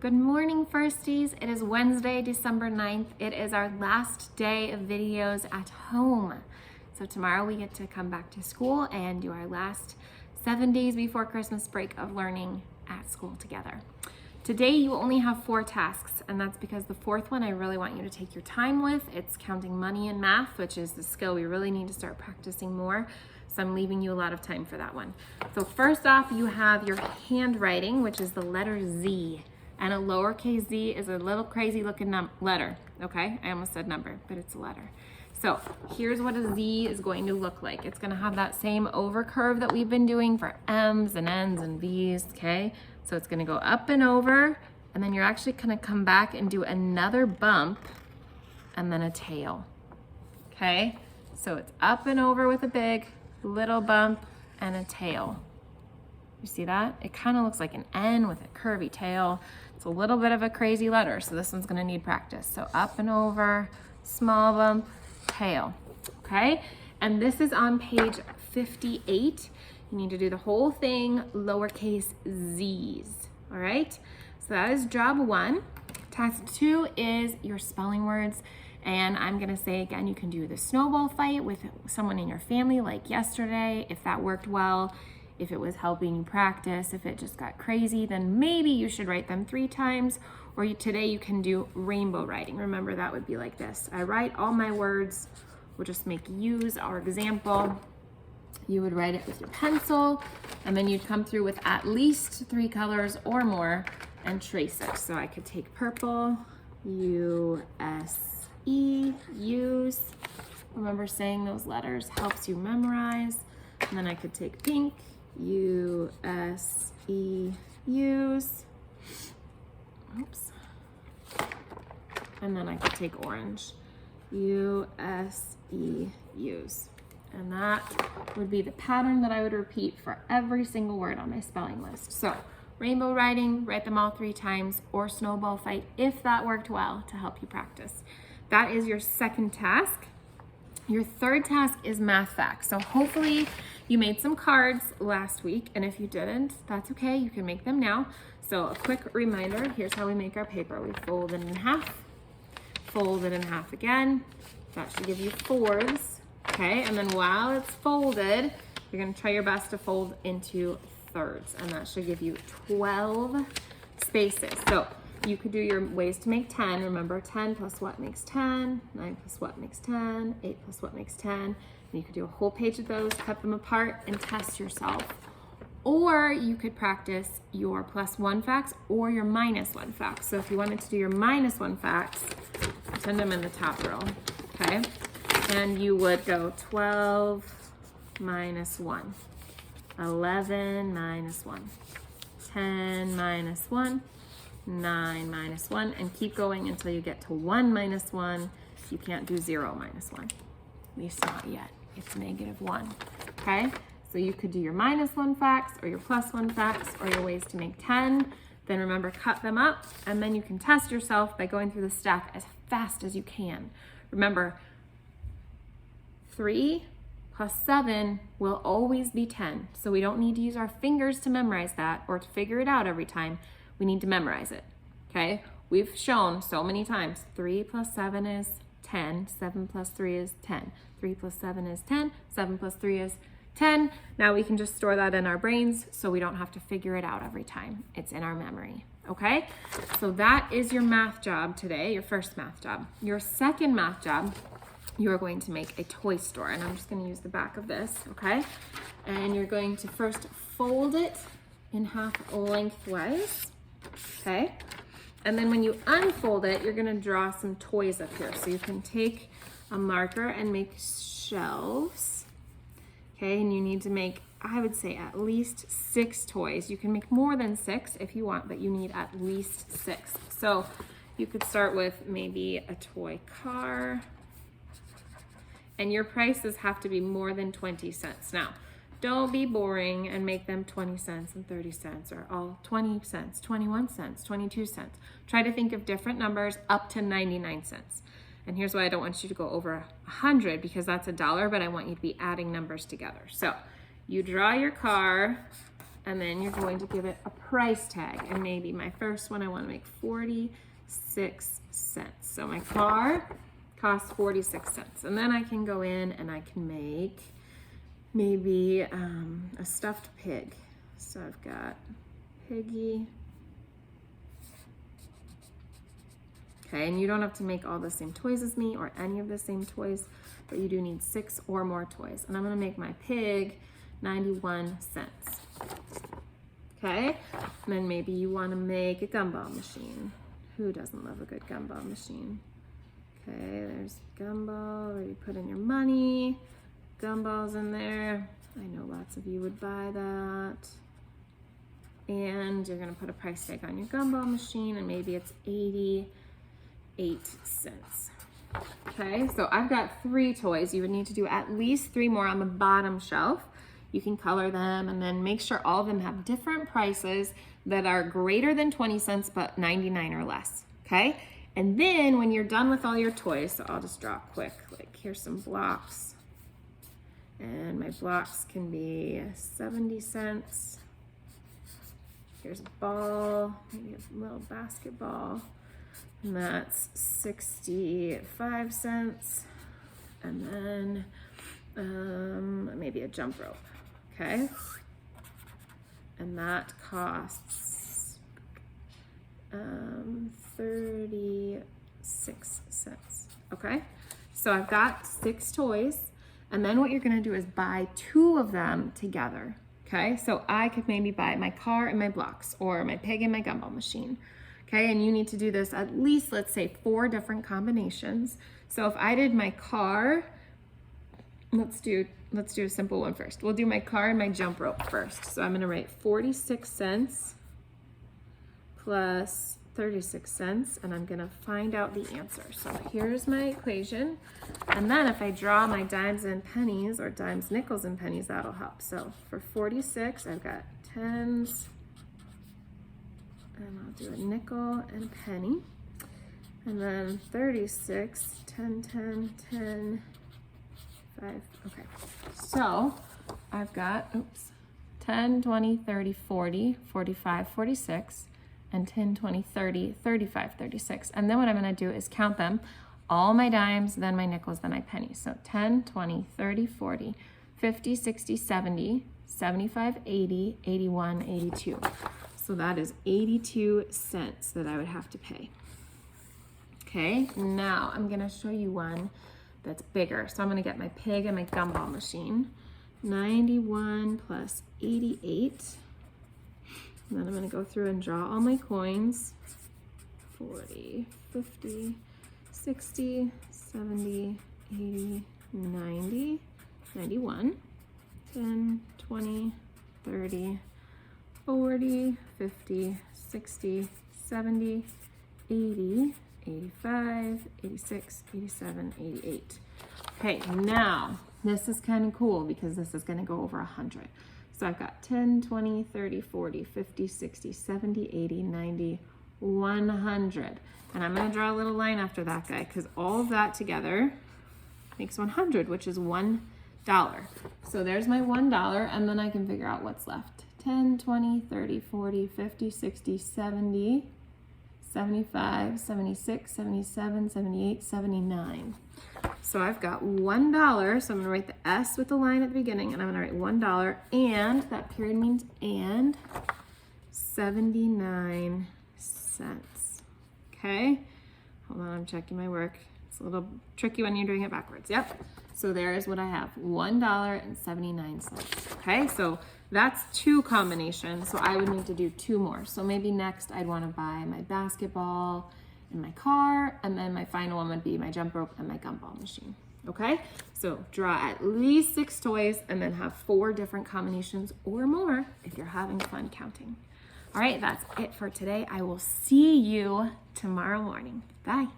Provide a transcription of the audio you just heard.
Good morning, firsties. It is Wednesday, December 9th. It is our last day of videos at home. So tomorrow we get to come back to school and do our last 7 days before Christmas break of learning at school together. Today you only have 4 tasks, and that's because the 4th one I really want you to take your time with. It's counting money and math, which is the skill we really need to start practicing more. So I'm leaving you a lot of time for that one. So first off, you have your handwriting, which is the letter Z. And a lowercase z is a little crazy looking letter, okay? I almost said number, but it's a letter. So here's what a Z is going to look like. It's gonna have that same over curve that we've been doing for M's and N's and V's, okay? So it's gonna go up and over, and then you're actually gonna come back and do another bump and then a tail, okay? So it's up and over with a big little bump and a tail. You see that? It kind of looks like an N with a curvy tail. It's a little bit of a crazy letter, so this one's gonna need practice. So up and over, small bump, tail, okay? And this is on page 58. You need to do the whole thing lowercase z's, all right? So that is job 1. Task 2 is your spelling words. And I'm gonna say again, you can do the snowball fight with someone in your family like yesterday, if that worked well. If it was helping you practice, if it just got crazy, then maybe you should write them 3 times. Or today you can do rainbow writing. Remember, that would be like this. I write all my words. We'll just make use our example. You would write it with your pencil, and then you'd come through with at least 3 colors or more and trace it. So I could take purple, U-S-E, use. Remember, saying those letters helps you memorize. And then I could take pink, U-S-E, use. Oops. And then I could take orange, U-S-E, use. And that would be the pattern that I would repeat for every single word on my spelling list. So rainbow writing, write them all 3 times, or snowball fight if that worked well to help you practice. That is your 2nd task. Your 3rd task is math facts. So hopefully you made some cards last week, and if you didn't, that's okay, you can make them now. So a quick reminder, here's how we make our paper. We fold it in half, fold it in half again. That should give you 4s, okay? And then while it's folded, you're gonna try your best to fold into 3rds, and that should give you 12 spaces. So you could do your ways to make 10. Remember, 10 plus what makes 10, 9 plus what makes 10, 8 plus what makes 10. And you could do a whole page of those, cut them apart, and test yourself. Or you could practice your +1 facts or your -1 facts. So if you wanted to do your -1 facts, send them in the top row, okay? And you would go 12 minus 1, 11 minus 1, 10 minus 1, 9 minus 1, and keep going until you get to 1 minus 1. You can't do 0 minus 1, at least not yet. It's -1, okay? So you could do your -1 facts or your +1 facts or your ways to make 10. Then remember, cut them up, and then you can test yourself by going through the stack as fast as you can. Remember, 3 plus 7 will always be 10. So we don't need to use our fingers to memorize that or to figure it out every time. We need to memorize it, okay? We've shown so many times, 3 plus 7 is 10, 7 plus 3 is 10, 3 plus 7 is 10, 7 plus 3 is 10. Now we can just store that in our brains so we don't have to figure it out every time. It's in our memory, okay? So that is your math job today, your first math job. Your 2nd math job, you are going to make a toy store, and I'm just gonna use the back of this, okay? And you're going to first fold it in half lengthwise, okay? And then when you unfold it, you're gonna draw some toys up here. So you can take a marker and make shelves, okay? And you need to make, I would say, at least 6 toys. You can make more than 6 if you want, but you need at least 6. So you could start with maybe a toy car, and your prices have to be more than 20 cents. Now, don't be boring and make them 20 cents and 30 cents or all 20 cents, 21 cents, 22 cents. Try to think of different numbers up to 99 cents. And here's why I don't want you to go over 100, because that's $1, but I want you to be adding numbers together. So you draw your car, and then you're going to give it a price tag. And maybe my first one, I want to make 46 cents. So my car costs 46 cents. And then I can go in and I can make maybe a stuffed pig. So I've got piggy. Okay, and you don't have to make all the same toys as me or any of the same toys, but you do need 6 or more toys. And I'm gonna make my pig 91 cents. Okay, and then maybe you wanna make a gumball machine. Who doesn't love a good gumball machine? Okay, there's gumball, where you put in your money. Gumball's in there. I know lots of you would buy that. And you're gonna put a price tag on your gumball machine, and maybe it's 88 cents. Okay, so I've got 3 toys. You would need to do at least 3 more on the bottom shelf. You can color them and then make sure all of them have different prices that are greater than 20 cents but 99 or less, okay? And then when you're done with all your toys, so I'll just draw quick, like here's some blocks. And my blocks can be 70 cents. Here's a ball, maybe a little basketball. And that's 65 cents. And then maybe a jump rope, okay? And that costs 36 cents, okay? So I've got 6 toys, and then what you're gonna do is buy 2 of them together, okay? So I could maybe buy my car and my blocks, or my pig and my gumball machine. Okay, and you need to do this at least, let's say, 4 different combinations. So if I did my car, let's do a simple one first. We'll do my car and my jump rope first. So I'm gonna write 46 cents plus 36 cents, and I'm gonna find out the answer. So here's my equation. And then if I draw my dimes and pennies, or dimes, nickels, and pennies, that'll help. So for 46, I've got tens, and I'll do a nickel and a penny. And then 36, 10, 10, 10, 5. Okay, so I've got, 10, 20, 30, 40, 45, 46, and 10, 20, 30, 35, 36. And then what I'm gonna do is count them, all my dimes, then my nickels, then my pennies. So 10, 20, 30, 40, 50, 60, 70, 75, 80, 81, 82. So that is 82 cents that I would have to pay. Okay, now I'm gonna show you one that's bigger. So I'm gonna get my pig and my gumball machine. 91 plus 88. And then I'm gonna go through and draw all my coins. 40, 50, 60, 70, 80, 90, 91, 10, 20, 30, 40, 50, 60, 70, 80, 85, 86, 87, 88. Okay, now this is kind of cool because this is going to go over 100. So I've got 10, 20, 30, 40, 50, 60, 70, 80, 90, 100. And I'm going to draw a little line after that guy because all of that together makes 100, which is $1. So there's my $1, and then I can figure out what's left. 10, 20, 30, 40, 50, 60, 70, 75, 76, 77, 78, 79. So I've got $1, so I'm gonna write the S with the line at the beginning, and I'm gonna write $1, and that period means and 79 cents. Okay, hold on, I'm checking my work. It's a little tricky when you're doing it backwards. Yep, so there's what I have, $1.79. Okay, so that's 2 combinations, so I would need to do 2 more. So maybe next I'd want to buy my basketball and my car, and then my final one would be my jump rope and my gumball machine. Okay, so draw at least 6 toys and then have 4 different combinations or more if you're having fun counting. All right, that's it for today. I will see you tomorrow morning. Bye.